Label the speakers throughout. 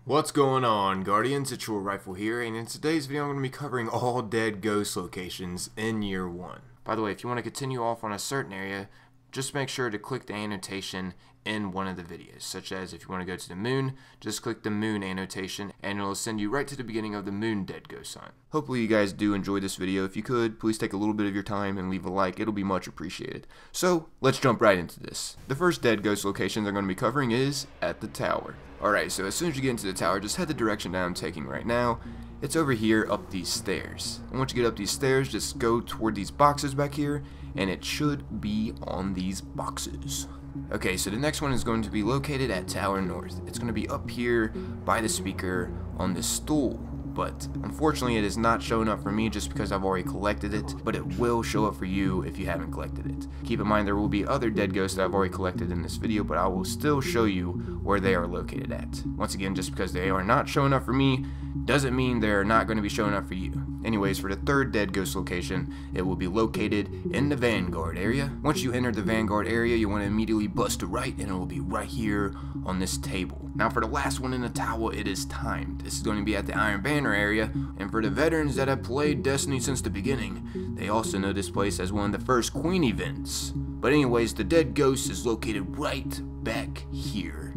Speaker 1: What's going on, Guardians? It's your Rifle here, and in today's video I'm going to be covering all dead ghost locations in Year 1. By the way, if you want to continue off on a certain area, just make sure to click the annotation in one of the videos, such as if you want to go to the moon, just click the moon annotation and it'll send you right to the beginning of the moon dead ghost sign. Hopefully you guys do enjoy this video. If you could, please take a little bit of your time and leave a like. It'll be much appreciated. So let's jump right into this. The first dead ghost location they're going to be covering is at the tower. Alright, so as soon as you get into the tower, just head the direction that I'm taking right now. It's over here up these stairs. And once you get up these stairs, just go toward these boxes back here, and it should be on these boxes. Okay, so the next one is going to be located at Tower North. It's going to be up here by the speaker on this stool. But unfortunately it is not showing up for me just because I've already collected it, but it will show up for you if you haven't collected it. Keep in mind there will be other dead ghosts that I've already collected in this video, but I will still show you where they are located at. Once again, just because they are not showing up for me doesn't mean they're not going to be showing up for you. Anyways, for the third dead ghost location, it will be located in the Vanguard area. Once you enter the Vanguard area, you want to immediately bust to right, and it will be right here on this table. Now for the last one in the tower, it is timed. This is going to be at the Iron Banner area, and for the veterans that have played Destiny since the beginning, they also know this place as one of the first Queen events. But anyways, the dead ghost is located right back here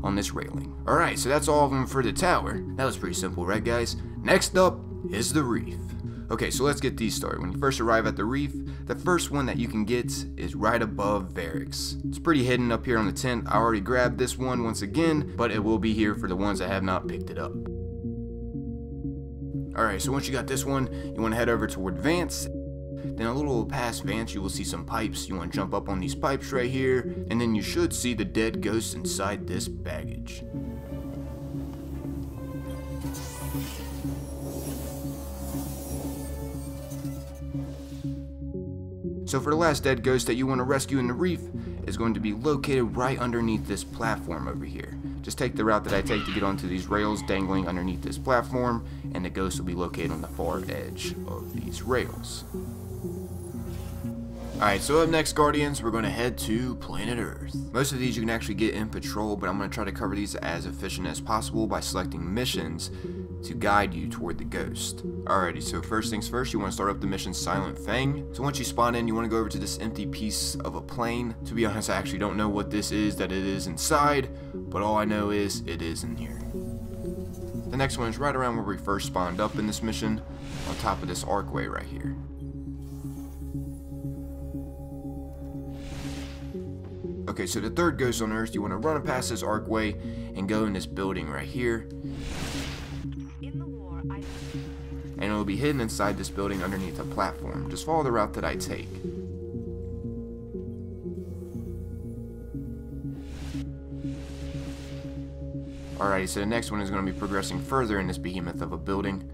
Speaker 1: on this railing. Alright, so that's all of them for the tower. That was pretty simple, right guys? Next up is the reef. Okay, so let's get these started. When you first arrive at the reef, the first one that you can get is right above Varix. It's pretty hidden up here on the tent. I already grabbed this one once again, but it will be here for the ones that have not picked it up. Alright, so once you got this one, you want to head over toward Vance. Then a little past Vance, you will see some pipes. You want to jump up on these pipes right here, and then you should see the dead ghosts inside this baggage. So for the last dead ghost that you want to rescue in the reef is going to be located right underneath this platform over here. Just take the route that I take to get onto these rails dangling underneath this platform, and the ghost will be located on the far edge of these rails. Alright, so up next, Guardians, we're going to head to Planet Earth. Most of these you can actually get in patrol, but I'm going to try to cover these as efficient as possible by selecting missions to guide you toward the ghost. Alrighty, so first things first, you want to start up the mission Silent Fang. So once you spawn in, you want to go over to this empty piece of a plane. To be honest, I actually don't know what this is that it is inside, but all I know is it is in here. The next one is right around where we first spawned up in this mission, on top of this archway right here. Okay, so the third ghost on Earth, you want to run past this archway and go in this building right here. And it will be hidden inside this building underneath a platform. Just follow the route that I take. Alrighty, so the next one is going to be progressing further in this behemoth of a building.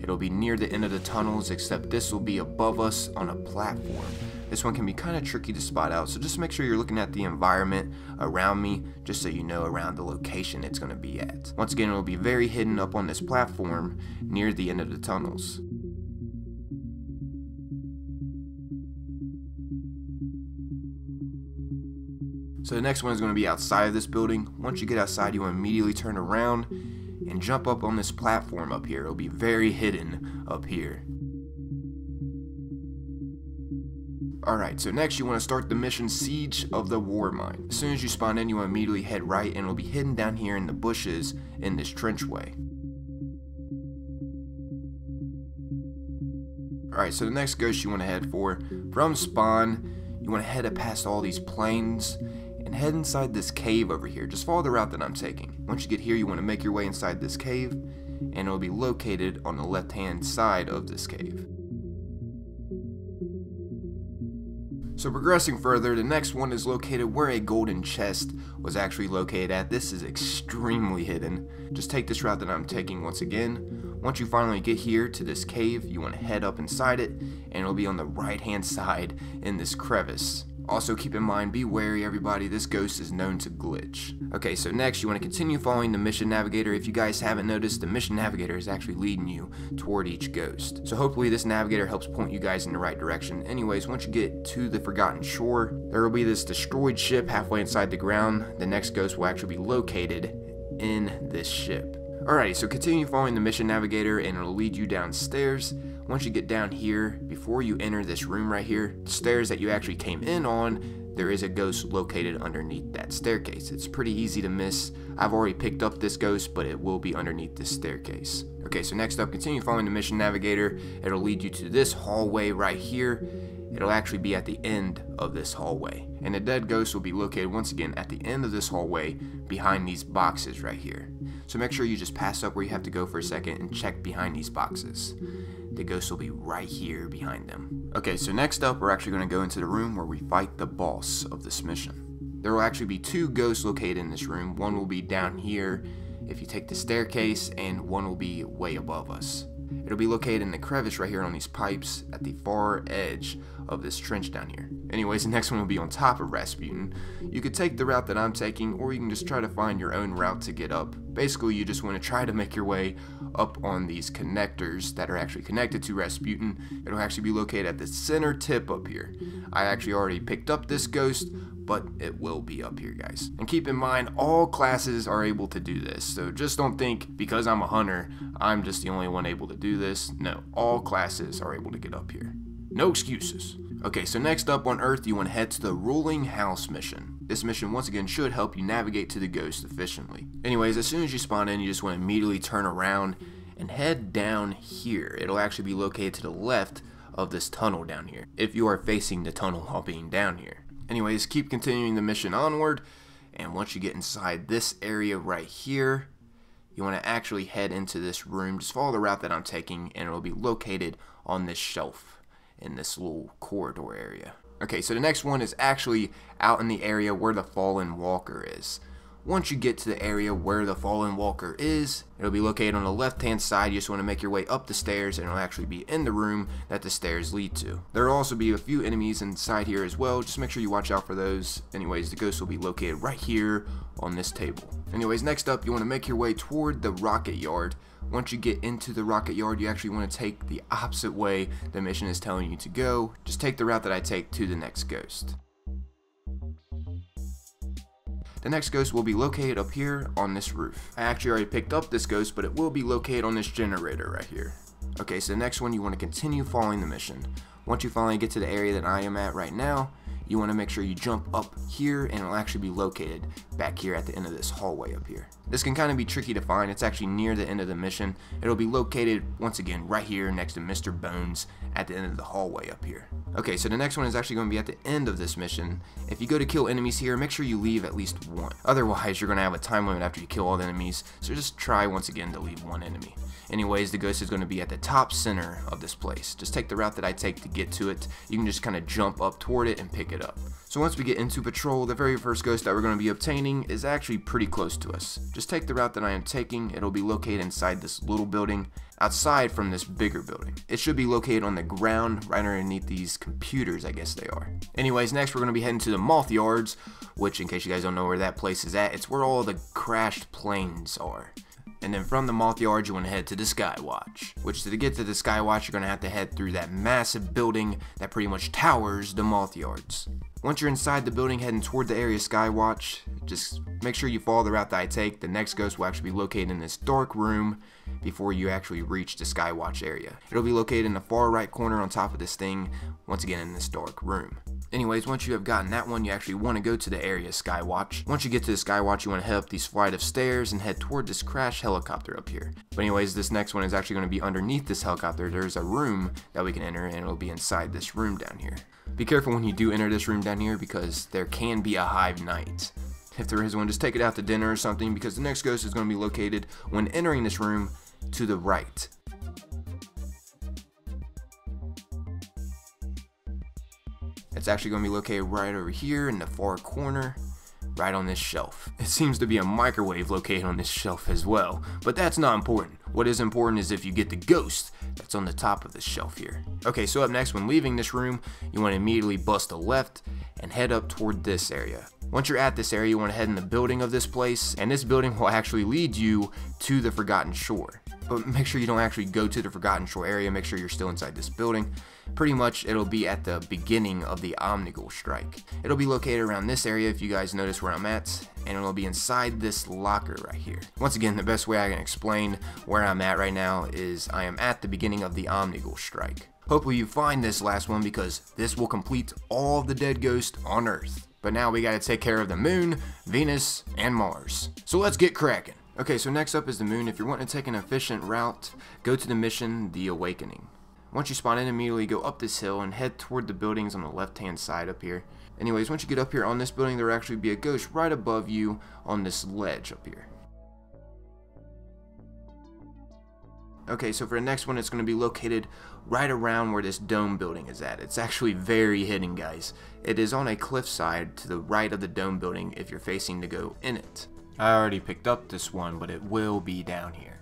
Speaker 1: It'll be near the end of the tunnels, except this will be above us on a platform. This one can be kind of tricky to spot out, so just make sure you're looking at the environment around me, just so you know around the location it's going to be at. Once again, it will be very hidden up on this platform near the end of the tunnels. So the next one is going to be outside of this building. Once you get outside, you want to immediately turn around and jump up on this platform up here. It'll be very hidden up here. Alright, so next you want to start the mission Siege of the War Mine. As soon as you spawn in, you want to immediately head right, and it'll be hidden down here in the bushes in this trenchway. Alright, so the next ghost you want to head for, from spawn, you want to head up past all these planes and head inside this cave over here. Just follow the route that I'm taking. Once you get here, you want to make your way inside this cave, and it will be located on the left hand side of this cave. So progressing further, the next one is located where a golden chest was actually located at. This is extremely hidden. Just take this route that I'm taking once again. Once you finally get here to this cave, you want to head up inside it, and it'll be on the right hand side in this crevice. Also keep in mind, be wary everybody, this ghost is known to glitch. Okay, so next you want to continue following the mission navigator. If you guys haven't noticed, the mission navigator is actually leading you toward each ghost. So hopefully this navigator helps point you guys in the right direction. Anyways, once you get to the Forgotten Shore, there will be this destroyed ship halfway inside the ground. The next ghost will actually be located in this ship. Alrighty, so continue following the mission navigator and it'll lead you downstairs. Once you get down here, before you enter this room right here, the stairs that you actually came in on, there is a ghost located underneath that staircase. It's pretty easy to miss. I've already picked up this ghost, but it will be underneath this staircase. Okay, so next up, continue following the mission navigator. It'll lead you to this hallway right here. It'll actually be at the end of this hallway. And the dead ghost will be located once again at the end of this hallway behind these boxes right here. So make sure you just pass up where you have to go for a second and check behind these boxes. The ghost will be right here behind them. Okay, so next up, we're actually going to go into the room where we fight the boss of this mission. There will actually be 2 ghosts located in this room. One will be down here if you take the staircase, and one will be way above us. It'll be located in the crevice right here on these pipes at the far edge of this trench down here. Anyways, the next one will be on top of Rasputin. You could take the route that I'm taking, or you can just try to find your own route to get up. Basically, you just want to try to make your way up on these connectors that are actually connected to Rasputin. It'll actually be located at the center tip up here. I actually already picked up this ghost, but it will be up here, guys. And keep in mind, all classes are able to do this. So just don't think because I'm a hunter, I'm just the only one able to do this. No, all classes are able to get up here. No excuses. Okay, so next up on Earth, you want to head to the Ruling House mission. This mission, once again, should help you navigate to the ghost efficiently. Anyways, as soon as you spawn in, you just want to immediately turn around and head down here. It'll actually be located to the left of this tunnel down here, if you are facing the tunnel while being down here. Anyways, keep continuing the mission onward, and once you get inside this area right here, you want to actually head into this room. Just follow the route that I'm taking, and it'll be located on this shelf in this little corridor area. Okay, so the next one is actually out in the area where the fallen walker is. Once you get to the area where the fallen walker is, it'll be located on the left hand side. You just want to make your way up the stairs, and it'll actually be in the room that the stairs lead to. There will also be a few enemies inside here as well. Just make sure you watch out for those. Anyways, the ghost will be located right here on this table. Anyways, next up, you want to make your way toward the rocket yard. Once you get into the rocket yard, you actually want to take the opposite way the mission is telling you to go. Just take the route that I take to the next ghost. The next ghost will be located up here on this roof. I actually already picked up this ghost, but it will be located on this generator right here. Okay, so the next one, you want to continue following the mission. Once you finally get to the area that I am at right now, you want to make sure you jump up here, and it'll actually be located back here at the end of this hallway up here. This can kind of be tricky to find. It's actually near the end of the mission. It'll be located once again right here next to Mr. Bones at the end of the hallway up here. Okay, so the next one is actually going to be at the end of this mission. If you go to kill enemies here, make sure you leave at least one. Otherwise, you're going to have a time limit after you kill all the enemies, so just try once again to leave one enemy. Anyways, the ghost is going to be at the top center of this place. Just take the route that I take to get to it. You can just kind of jump up toward it and pick it up. So once we get into patrol, the very first ghost that we're going to be obtaining is actually pretty close to us. Just take the route that I am taking. It'll be located inside this little building, outside from this bigger building. It should be located on the ground right underneath these computers, I guess they are. Anyways, next we're going to be heading to the Moth Yards, which, in case you guys don't know where that place is at, it's where all the crashed planes are. And then from the Moth Yard, you want to head to the Skywatch, which to get to the Skywatch, you're going to have to head through that massive building that pretty much towers the Moth Yards. Once you're inside the building heading toward the area Skywatch, just make sure you follow the route that I take. The next ghost will actually be located in this dark room before you actually reach the Skywatch area. It'll be located in the far right corner on top of this thing, once again in this dark room. Anyways, once you have gotten that one, you actually want to go to the area Skywatch. Once you get to the Skywatch, you want to head up these flight of stairs and head toward this crashed helicopter up here. But anyways, this next one is actually going to be underneath this helicopter. There's a room that we can enter, and it'll be inside this room down here. Be careful when you do enter this room down here, because there can be a hive knight. If there is one, just take it out to dinner or something, because the next ghost is going to be located when entering this room to the right. It's actually going to be located right over here in the far corner, right on this shelf. It seems to be a microwave located on this shelf as well, but that's not important. What is important is if you get the ghost that's on the top of this shelf here. Okay, so up next, when leaving this room, you want to immediately bust a left and head up toward this area. Once you're at this area, you want to head in the building of this place, and this building will actually lead you to the Forgotten Shore. but make sure you don't actually go to the Forgotten Shore area. Make sure you're still inside this building. Pretty much it'll be at the beginning of the Omnigul strike. It'll be located around this area if you guys notice where I'm at, and it'll be inside this locker right here. Once again, the best way I can explain where I'm at right now is I am at the beginning of the Omnigul strike. Hopefully you find this last one, because this will complete all of the dead ghosts on Earth. But now we gotta take care of the Moon, Venus, and Mars. So let's get cracking. Okay, so next up is the Moon. If you're wanting to take an efficient route, go to the mission, The Awakening. Once you spawn in, immediately go up this hill and head toward the buildings on the left-hand side up here. Anyways, once you get up here on this building, there will actually be a ghost right above you on this ledge up here. Okay, so for the next one, it's going to be located right around where this dome building is at. It's actually very hidden, guys. It is on a cliffside to the right of the dome building if you're facing to go in it. I already picked up this one, but it will be down here.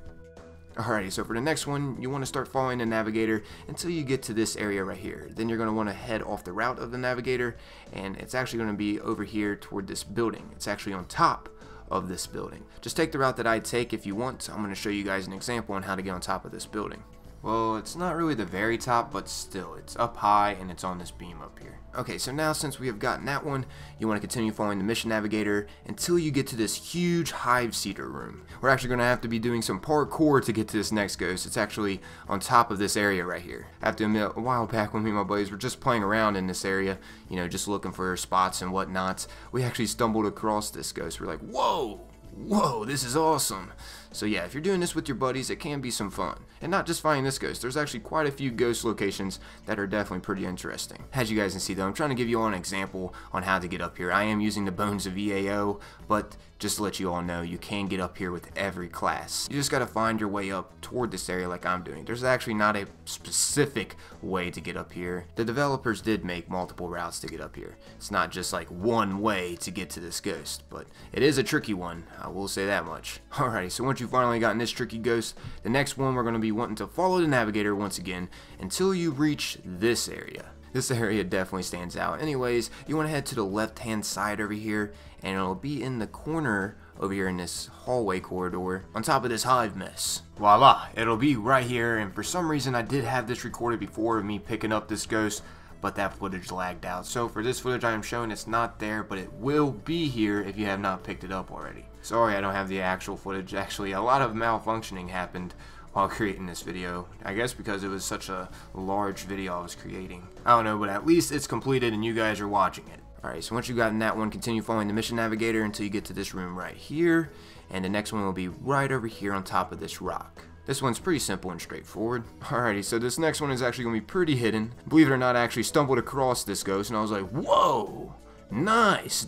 Speaker 1: Alrighty, so for the next one, you want to start following the navigator until you get to this area right here. Then you're going to want to head off the route of the navigator, and it's actually going to be over here toward this building. It's actually on top of this building. Just take the route that I take if you want. I'm going to show you guys an example on how to get on top of this building. Well, it's not really the very top, but still, it's up high and it's on this beam up here. Okay, so now since we have gotten that one, you want to continue following the mission navigator until you get to this huge hive seeder room. We're actually going to have to be doing some parkour to get to this next ghost. It's actually on top of this area right here. I have to admit, a while back when me and my buddies were just playing around in this area, you know, just looking for spots and whatnot, we actually stumbled across this ghost. We're like, whoa! Whoa, this is awesome. So yeah, if you're doing this with your buddies, it can be some fun. And not just finding this ghost, there's actually quite a few ghost locations that are definitely pretty interesting. As you guys can see though, I'm trying to give you all an example on how to get up here. I am using the Bones of EAO, but just to let you all know, you can get up here with every class. You just gotta find your way up toward this area like I'm doing. There's actually not a specific way to get up here. The developers did make multiple routes to get up here. It's not just like one way to get to this ghost, but it is a tricky one, I will say that much. Alrighty, so once you've finally gotten this tricky ghost, the next one we're going to be wanting to follow the navigator once again until you reach this area. This area definitely stands out. Anyways, you want to head to the left hand side over here, and it'll be in the corner over here in this hallway corridor on top of this hive mess. Voila, it'll be right here, and for some reason I did have this recorded before of me picking up this ghost, but that footage lagged out. So for this footage I am showing, it's not there, but it will be here if you have not picked it up already. Sorry I don't have the actual footage. Actually, a lot of malfunctioning happened while creating this video. I guess because it was such a large video I was creating. I don't know, but at least it's completed and you guys are watching it. Alright, so once you've gotten that one, continue following the mission navigator until you get to this room right here, and the next one will be right over here on top of this rock. This one's pretty simple and straightforward. Alrighty, so this next one is actually going to be pretty hidden. Believe it or not, I actually stumbled across this ghost and I was like, whoa! Nice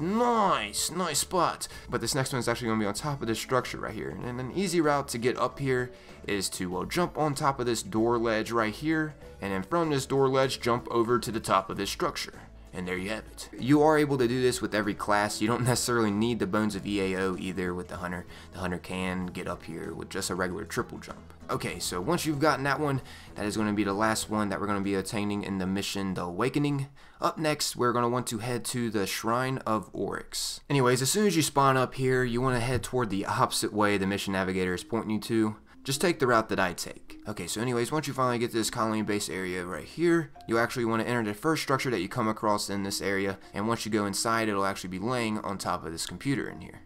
Speaker 1: spot. But this next one is actually going to be on top of this structure right here. And an easy route to get up here is to, well, jump on top of this door ledge right here. And then from this door ledge, jump over to the top of this structure. And there you have it. You are able to do this with every class. You don't necessarily need the Bones of EAO either with the Hunter. The Hunter can get up here with just a regular triple jump. Okay, so once you've gotten that one, that is going to be the last one that we're going to be attaining in the mission, The Awakening. Up next, we're going to want to head to the Shrine of Oryx. Anyways, as soon as you spawn up here, you want to head toward the opposite way the mission navigator is pointing you to. Just take the route that I take. Okay, so anyways, once you finally get to this colony base area right here, you actually want to enter the first structure that you come across in this area, and once you go inside, it'll actually be laying on top of this computer in here.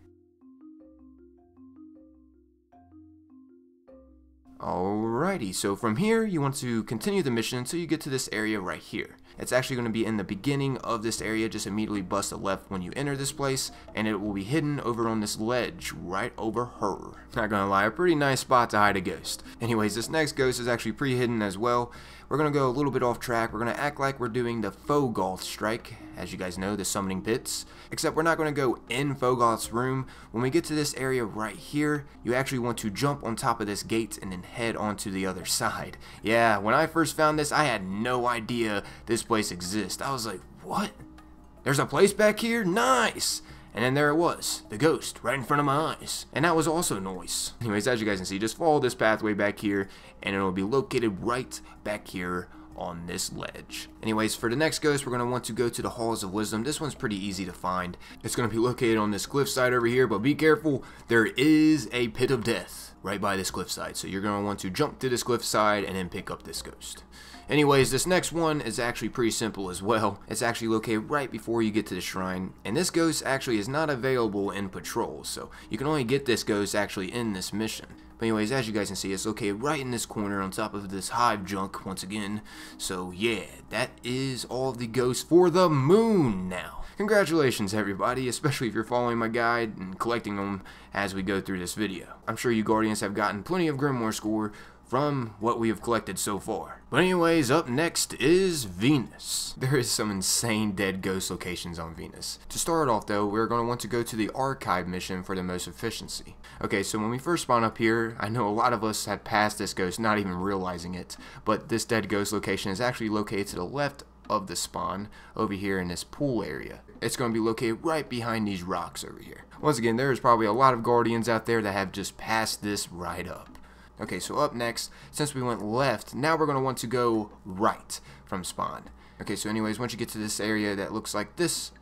Speaker 1: Alrighty, so from here, you want to continue the mission until you get to this area right here. It's actually going to be in the beginning of this area. Just immediately bust a left when you enter this place, and it will be hidden over on this ledge right over her. Not gonna lie, a pretty nice spot to hide a ghost. Anyways, this next ghost is actually pretty hidden as well. We're gonna go a little bit off track. We're gonna act like we're doing the Fogoth strike, as you guys know, the summoning pits. Except we're not gonna go in Fogoth's room. When we get to this area right here, you actually want to jump on top of this gate and then head onto the other side. Yeah, when I first found this, I had no idea this place exists. I was like, what? There's a place back here? Nice! And then there it was, the ghost, right in front of my eyes. And that was also noise. Anyways, as you guys can see, just follow this pathway back here, and it will be located right back here on this ledge. Anyways, for the next ghost, we're going to want to go to the Halls of Wisdom. This one's pretty easy to find. It's going to be located on this cliffside over here, but be careful, there is a pit of death right by this cliffside. So you're going to want to jump to this cliffside and then pick up this ghost. Anyways, this next one is actually pretty simple as well. It's actually located right before you get to the shrine, and this ghost actually is not available in patrols, so you can only get this ghost actually in this mission. But anyways, as you guys can see, it's located right in this corner on top of this hive junk once again. So yeah, that is all of the ghosts for the moon now. Congratulations everybody, especially if you're following my guide and collecting them as we go through this video. I'm sure you Guardians have gotten plenty of Grimoire score from what we have collected so far. But anyways, up next is Venus. There is some insane dead ghost locations on Venus. To start off though, we're going to want to go to the archive mission for the most efficiency. Okay, so when we first spawn up here, I know a lot of us have passed this ghost not even realizing it, but this dead ghost location is actually located to the left of the spawn over here in this pool area. It's going to be located right behind these rocks over here. Once again, there is probably a lot of Guardians out there that have just passed this right up. Okay, so up next, since we went left, now we're going to want to go right from spawn. Okay, so anyways, once you get to this area that looks like this,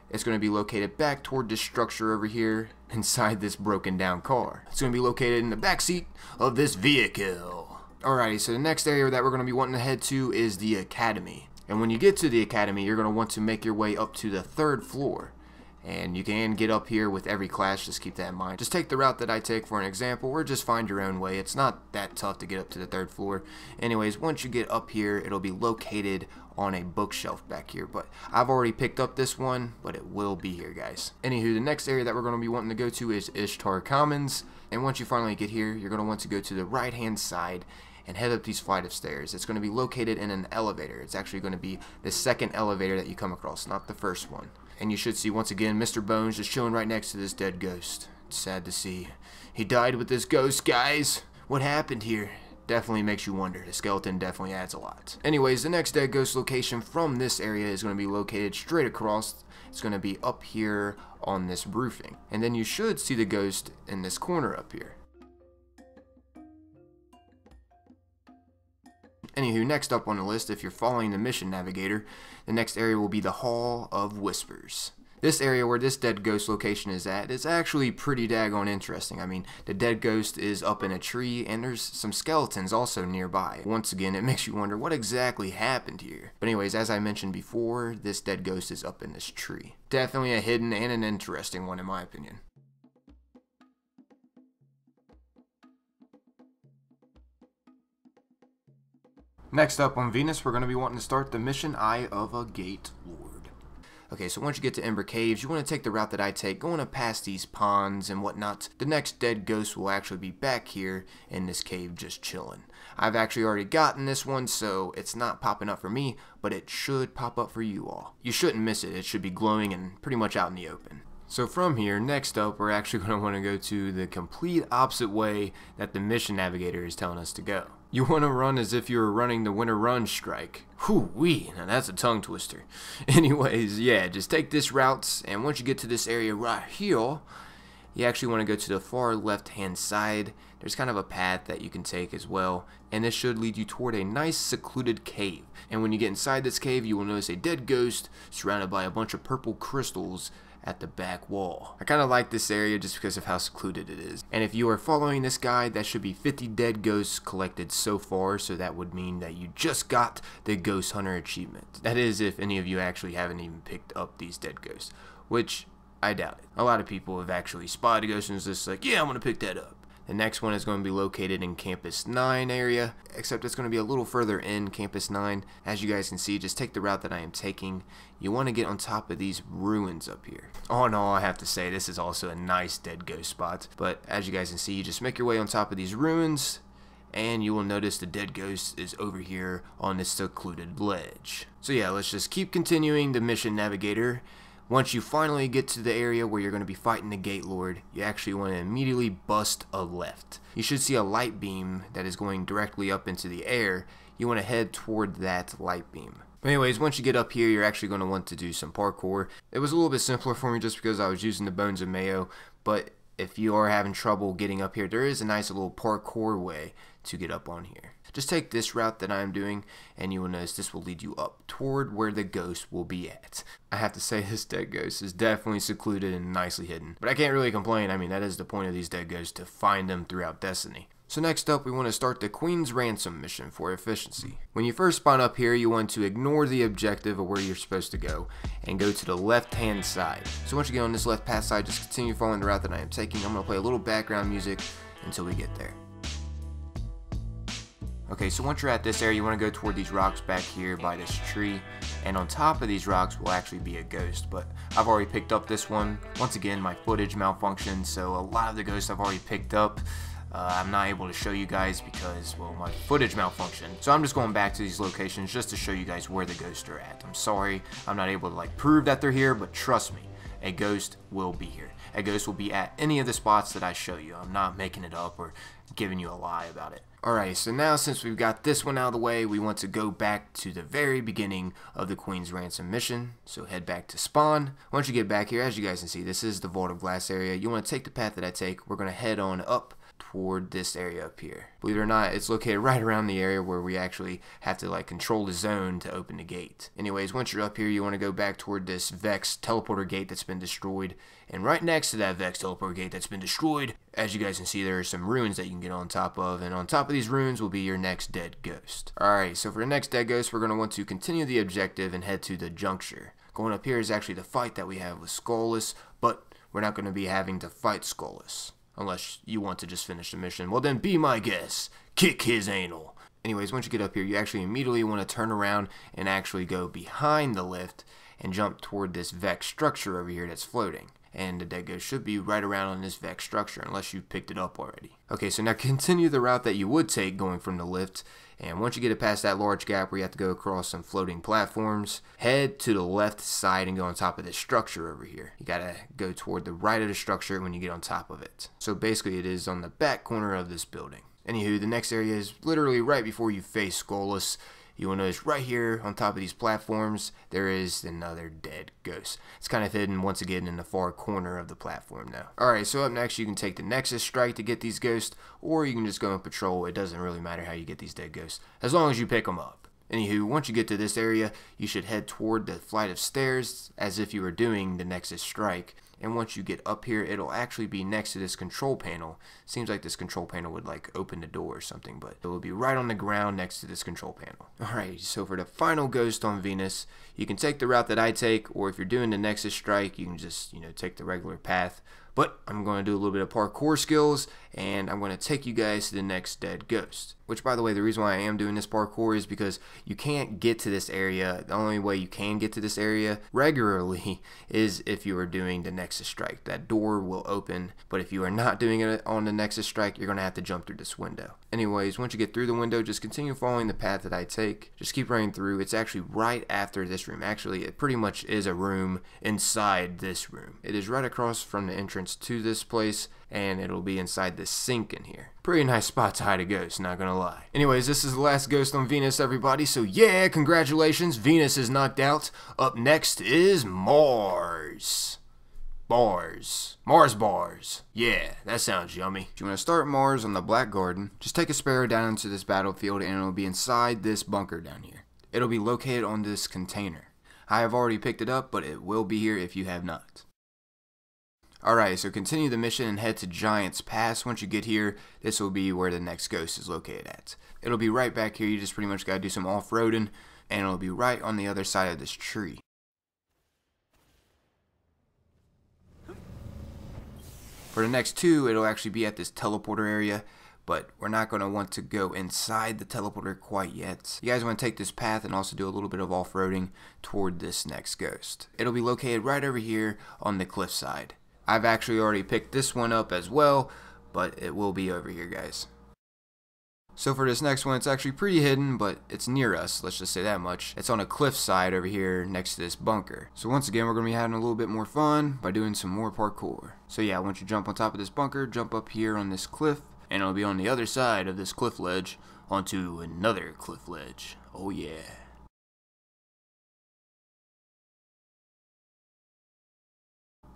Speaker 1: it's going to be located back toward this structure over here inside this broken down car. It's going to be located in the back seat of this vehicle. Alrighty, so the next area that we're going to be wanting to head to is the Academy. And when you get to the Academy, you're going to want to make your way up to the 3rd floor. And you can get up here with every class, just keep that in mind. Just take the route that I take for an example, or just find your own way. It's not that tough to get up to the 3rd floor. Anyways, once you get up here, it'll be located on a bookshelf back here. But I've already picked up this one, but it will be here, guys. Anywho, the next area that we're going to be wanting to go to is ISHTAR Commons. And once you finally get here, you're going to want to go to the right-hand side and head up these flight of stairs. It's going to be located in an elevator. It's actually going to be the 2nd elevator that you come across, not the 1st one. And you should see, once again, Mr. Bones just chilling right next to this dead ghost. It's sad to see. He died with this ghost, guys. What happened here? Definitely makes you wonder. The skeleton definitely adds a lot. Anyways, the next dead ghost location from this area is going to be located straight across. It's going to be up here on this roofing. And then you should see the ghost in this corner up here. Anywho, next up on the list, if you're following the mission navigator, the next area will be the Hall of Whispers. This area where this dead ghost location is at is actually pretty daggone interesting. I mean, the dead ghost is up in a tree, and there's some skeletons also nearby. Once again, it makes you wonder what exactly happened here. But anyways, as I mentioned before, this dead ghost is up in this tree. Definitely a hidden and an interesting one in my opinion. Next up on Venus, we're going to be wanting to start the mission Eye of a Gate Lord. Okay, so once you get to Ember Caves, you want to take the route that I take, going past these ponds and whatnot. The next dead ghost will actually be back here in this cave just chilling. I've actually already gotten this one, so it's not popping up for me, but it should pop up for you all. You shouldn't miss it. It should be glowing and pretty much out in the open. So from here, next up, we're actually going to want to go to the complete opposite way that the mission navigator is telling us to go. You want to run as if you were running the winter run strike. Whoo-wee, now that's a tongue twister. Anyways, yeah, just take this route, and once you get to this area right here, you actually want to go to the far left-hand side. There's kind of a path that you can take as well, and this should lead you toward a nice secluded cave. And when you get inside this cave, you will notice a dead ghost surrounded by a bunch of purple crystals at the back wall. I kind of like this area just because of how secluded it is. And if you are following this guide, that should be 50 dead ghosts collected so far, so that would mean that you just got the Ghost Hunter achievement. That is, if any of you actually haven't even picked up these dead ghosts, which I doubt it. A lot of people have actually spotted a ghost and is just like, yeah, I'm gonna pick that up. The next one is going to be located in Campus 9 area, except it's going to be a little further in Campus 9. As you guys can see, just take the route that I am taking. You want to get on top of these ruins up here. All in all, I have to say, this is also a nice dead ghost spot. But as you guys can see, you just make your way on top of these ruins, and you will notice the dead ghost is over here on this secluded ledge. So yeah, let's just keep continuing the mission navigator. Once you finally get to the area where you're going to be fighting the Gate Lord, you actually want to immediately bust a left. You should see a light beam that is going directly up into the air. You want to head toward that light beam. But anyways, once you get up here, you're actually going to want to do some parkour. It was a little bit simpler for me just because I was using the Bones of Mayo, but if you are having trouble getting up here, there is a nice little parkour way to get up on here. Just take this route that I'm doing, and you will notice this will lead you up toward where the ghost will be at. I have to say, this dead ghost is definitely secluded and nicely hidden, but I can't really complain. I mean, that is the point of these dead ghosts, to find them throughout Destiny. So next up, we want to start the Queen's Ransom mission for efficiency. When you first spawn up here, you want to ignore the objective of where you're supposed to go and go to the left-hand side. So once you get on this left path side, just continue following the route that I am taking. I'm going to play a little background music until we get there. Okay, so once you're at this area, you want to go toward these rocks back here by this tree, and on top of these rocks will actually be a ghost, but I've already picked up this one. Once again, my footage malfunctioned, so a lot of the ghosts I've already picked up. I'm not able to show you guys because, well, my footage malfunctioned. So I'm just going back to these locations just to show you guys where the ghosts are at. I'm sorry, I'm not able to like prove that they're here, but trust me, a ghost will be here. A ghost will be at any of the spots that I show you. I'm not making it up or giving you a lie about it. Alright, so now since we've got this one out of the way, we want to go back to the very beginning of the Queen's Ransom mission. So head back to spawn. Once you get back here, as you guys can see, this is the Vault of Glass area. You want to take the path that I take. We're going to head on up toward this area up here. Believe it or not, it's located right around the area where we actually have to like control the zone to open the gate. Anyways, once you're up here, you want to go back toward this Vex teleporter gate that's been destroyed, and right next to that Vex teleporter gate that's been destroyed, as you guys can see, there are some runes that you can get on top of, and on top of these runes will be your next dead ghost. Alright, so for the next dead ghost, we're going to want to continue the objective and head to the juncture. Going up here is actually the fight that we have with Skullus, but we're not going to be having to fight Skullus. Unless you want to just finish the mission. Well then, be my guest. Kick his anal. Anyways, once you get up here, you actually immediately want to turn around and actually go behind the lift and jump toward this Vex structure over here that's floating. And the dead ghost should be right around on this Vex structure unless you picked it up already. Okay, so now continue the route that you would take going from the lift, and once you get it past that large gap where you have to go across some floating platforms, head to the left side and go on top of this structure over here. You gotta go toward the right of the structure when you get on top of it. So basically it is on the back corner of this building. Anywho, the next area is literally right before you face Skullus. You will notice right here on top of these platforms, there is another dead ghost. It's kind of hidden once again in the far corner of the platform now. Alright, so up next you can take the Nexus Strike to get these ghosts, or you can just go and patrol. It doesn't really matter how you get these dead ghosts, as long as you pick them up. Anywho, once you get to this area, you should head toward the flight of stairs as if you were doing the Nexus Strike. And once you get up here, it'll actually be next to this control panel. Seems like this control panel would like open the door or something, but it will be right on the ground next to this control panel. Alright, so for the final ghost on Venus, you can take the route that I take, or if you're doing the Nexus Strike, you can just, take the regular path. But I'm going to do a little bit of parkour skills, and I'm going to take you guys to the next dead ghost. Which, by the way, the reason why I am doing this parkour is because you can't get to this area. The only way you can get to this area regularly is if you are doing the Nexus Strike. That door will open, but if you are not doing it on the Nexus Strike, you're going to have to jump through this window. Anyways, once you get through the window, just continue following the path that I take. Just keep running through. It's actually right after this room. Actually, it pretty much is a room inside this room. It is right across from the entrance to this place, and it'll be inside this sink in here. Pretty nice spot to hide a ghost, not gonna lie. Anyways, this is the last ghost on Venus, everybody, so yeah, congratulations, Venus is knocked out. Up next is Mars. Mars bars. Yeah, that sounds yummy. If you want to start Mars on the Black Garden, just take a sparrow down into this battlefield and it'll be inside this bunker down here. It'll be located on this container. I have already picked it up, but it will be here if you have not. Alright, so continue the mission and head to Giant's Pass. Once you get here, this will be where the next ghost is located at. It'll be right back here. You just pretty much gotta do some off-roading, and it'll be right on the other side of this tree. For the next two, it'll actually be at this teleporter area, but we're not going to want to go inside the teleporter quite yet. You guys want to take this path and also do a little bit of off-roading toward this next ghost. It'll be located right over here on the cliffside. I've actually already picked this one up as well, but it will be over here, guys. So for this next one, it's actually pretty hidden, but it's near us, let's just say that much. It's on a cliffside over here next to this bunker. So once again, we're going to be having a little bit more fun by doing some more parkour. So yeah, once you jump on top of this bunker, jump up here on this cliff, and it'll be on the other side of this cliff ledge onto another cliff ledge. Oh yeah.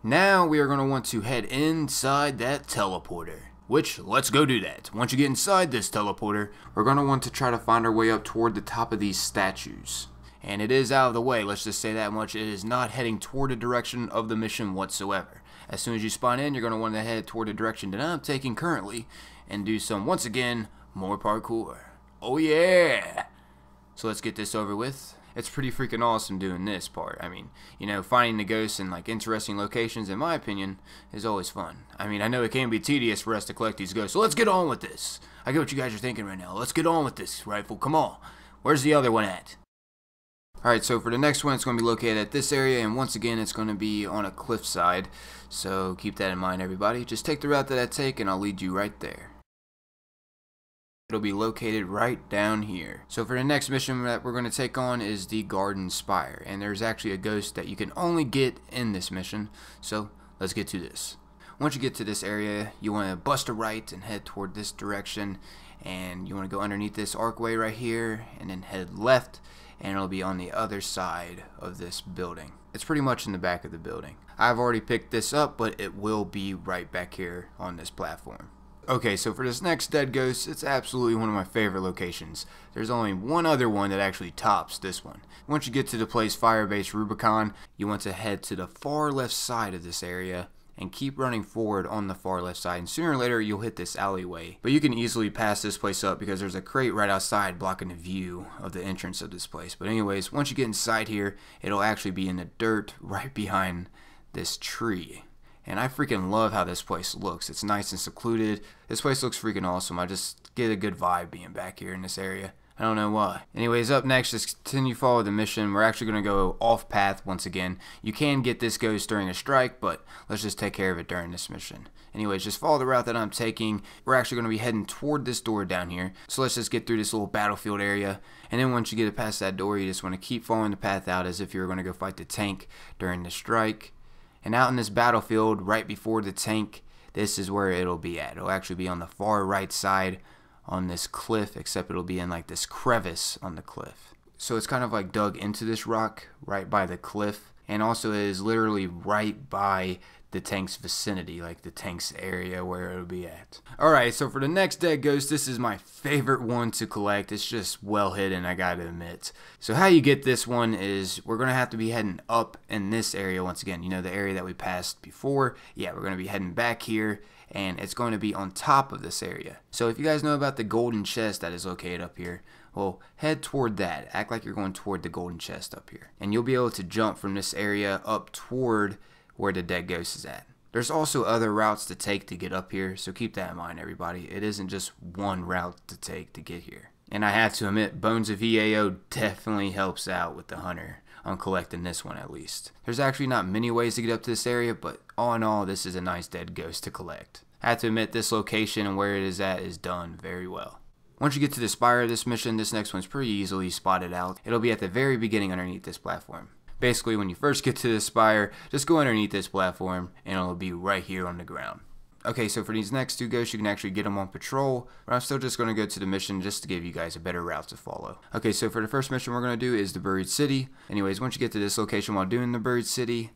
Speaker 1: Now we are going to want to head inside that teleporter. Which, let's go do that. Once you get inside this teleporter, we're going to want to try to find our way up toward the top of these statues. And it is out of the way, let's just say that much. It is not heading toward the direction of the mission whatsoever. As soon as you spawn in, you're going to want to head toward the direction that I'm taking currently and do some, once again, more parkour. Oh yeah! So let's get this over with. It's pretty freaking awesome doing this part. I mean, you know, finding the ghosts in like interesting locations, in my opinion, is always fun. I mean, I know it can be tedious for us to collect these ghosts, so let's get on with this. I get what you guys are thinking right now. Let's get on with this rifle. Come on. Where's the other one at? Alright, so for the next one, it's going to be located at this area, and once again, it's going to be on a cliffside. So keep that in mind, everybody. Just take the route that I take, and I'll lead you right there. It'll be located right down here. So for the next mission that we're going to take on is the Garden Spire. And there's actually a ghost that you can only get in this mission. So let's get to this. Once you get to this area, you want to bust a right and head toward this direction. And you want to go underneath this archway right here and then head left. And it'll be on the other side of this building. It's pretty much in the back of the building. I've already picked this up, but it will be right back here on this platform. Okay, so for this next dead ghost, it's absolutely one of my favorite locations. There's only one other one that actually tops this one. Once you get to the place FIREBASE RUBICON, you want to head to the far left side of this area and keep running forward on the far left side, and sooner or later you'll hit this alleyway. But you can easily pass this place up because there's a crate right outside blocking the view of the entrance of this place. But anyways, once you get inside here, it'll actually be in the dirt right behind this tree. And I freaking love how this place looks. It's nice and secluded. This place looks freaking awesome. I just get a good vibe being back here in this area. I don't know why. Anyways, up next, just continue to follow the mission. We're actually going to go off path once again. You can get this ghost during a strike, but let's just take care of it during this mission. Anyways, just follow the route that I'm taking. We're actually going to be heading toward this door down here. So let's just get through this little battlefield area. And then once you get past that door, you just want to keep following the path out as if you were going to go fight the tank during the strike. And out in this battlefield, right before the tank, this is where it'll be at. It'll actually be on the far right side on this cliff, except it'll be in like this crevice on the cliff. So it's kind of like dug into this rock right by the cliff, and also it is literally right by the tank's vicinity, like the tank's area where it'll be at. Alright, so for the next dead ghost, this is my favorite one to collect. It's just well hidden, I gotta admit. So how you get this one is we're gonna have to be heading up in this area once again. You know, the area that we passed before. Yeah, we're gonna be heading back here, and it's going to be on top of this area. So if you guys know about the golden chest that is located up here, well, head toward that. Act like you're going toward the golden chest up here, and you'll be able to jump from this area up toward where the dead ghost is at. There's also other routes to take to get up here, so keep that in mind, everybody. It isn't just one route to take to get here. And I have to admit, Bones of EAO definitely helps out with the hunter on collecting this one at least. There's actually not many ways to get up to this area, but all in all, this is a nice dead ghost to collect. I have to admit, this location and where it is at is done very well. Once you get to the spire of this mission, this next one's pretty easily spotted out. It'll be at the very beginning underneath this platform. Basically, when you first get to the spire, just go underneath this platform and it'll be right here on the ground. Okay, so for these next two ghosts, you can actually get them on patrol, but I'm still just going to go to the mission just to give you guys a better route to follow. Okay, so for the first mission we're going to do is the Buried City. Anyways, once you get to this location while doing the Buried City,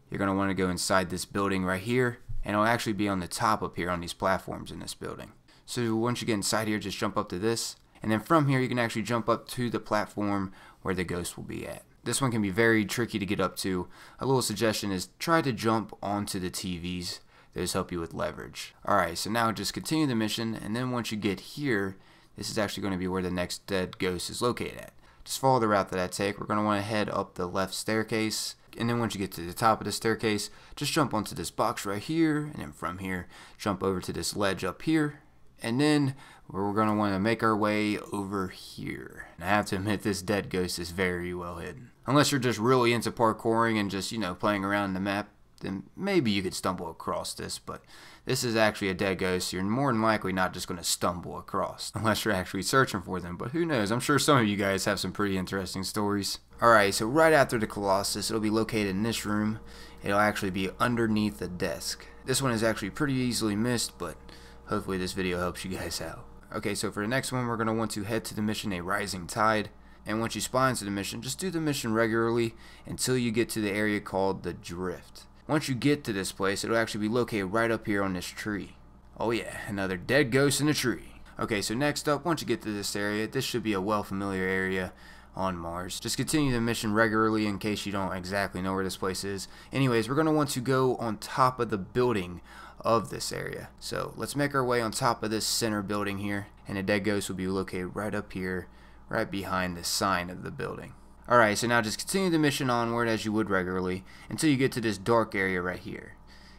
Speaker 1: you're going to want to go inside this building right here, and it'll actually be on the top up here on these platforms in this building. So once you get inside here, just jump up to this, and then from here you can actually jump up to the platform where the ghost will be at. This one can be very tricky to get up to. A little suggestion is try to jump onto the TVs. Those help you with leverage. Alright, so now just continue the mission, and then once you get here, this is actually going to be where the next dead ghost is located at. Just follow the route that I take. We're going to want to head up the left staircase, and then once you get to the top of the staircase, just jump onto this box right here, and then from here, jump over to this ledge up here, and then we're going to want to make our way over here. And I have to admit, this dead ghost is very well hidden. Unless you're just really into parkouring and just, you know, playing around the map, then maybe you could stumble across this, but this is actually a dead ghost. You're more than likely not just going to stumble across, unless you're actually searching for them, but who knows? I'm sure some of you guys have some pretty interesting stories. Alright, so right after the Colossus, it'll be located in this room. It'll actually be underneath the desk. This one is actually pretty easily missed, but hopefully this video helps you guys out. Okay, so for the next one, we're going to want to head to the mission A Rising Tide. And once you spawn into the mission, just do the mission regularly until you get to the area called the Drift. Once you get to this place, it'll actually be located right up here on this tree. Oh yeah, another dead ghost in a tree. Okay, so next up, once you get to this area, this should be a well familiar area on Mars. Just continue the mission regularly in case you don't exactly know where this place is. Anyways, we're going to want to go on top of the building of this area. So let's make our way on top of this center building here, and the dead ghost will be located right up here, right behind the sign of the building. Alright, so now just continue the mission onward as you would regularly until you get to this dark area right here.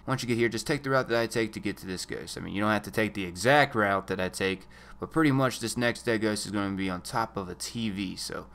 Speaker 1: Once you get here, just take the route that I take to get to this ghost. I mean, you don't have to take the exact route that I take, but pretty much this next dead ghost is going to be on top of a TV, so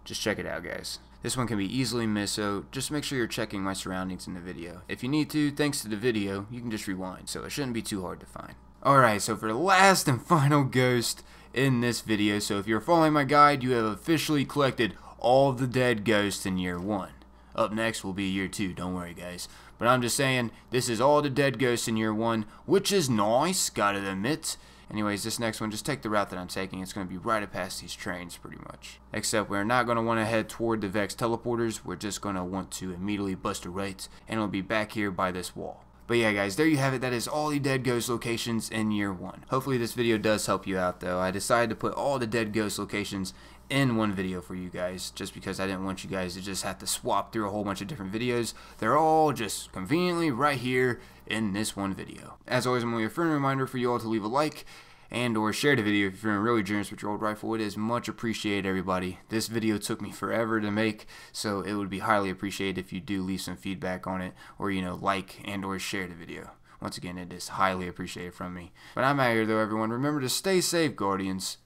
Speaker 1: just check it out, guys. This one can be easily missed, so just make sure you're checking my surroundings in the video. If you need to, thanks to the video, you can just rewind, so it shouldn't be too hard to find. Alright, so for the last and final ghost in this video, so if you're following my guide, you have officially collected all the dead ghosts in year 1. Up next will be year 2, don't worry guys. But I'm just saying, this is all the dead ghosts in year 1, which is nice, gotta admit. Anyways, this next one, just take the route that I'm taking. It's going to be right up past these trains, pretty much. Except we're not going to want to head toward the Vex teleporters. We're just going to want to immediately bust a right, and it'll be back here by this wall. But yeah guys, there you have it. That is all the dead ghost locations in year 1. Hopefully this video does help you out though. I decided to put all the dead ghost locations in one video for you guys, just because I didn't want you guys to just have to swap through a whole bunch of different videos. They're all just conveniently right here in this one video. As always, I'm only a friendly reminder for you all to leave a like and or share the video if you're feeling really generous with your old rifle. It is much appreciated, everybody. This video took me forever to make, so it would be highly appreciated if you do leave some feedback on it, or like and or share the video. Once again, it is highly appreciated from me. But I'm out here though, everyone. Remember to stay safe, Guardians.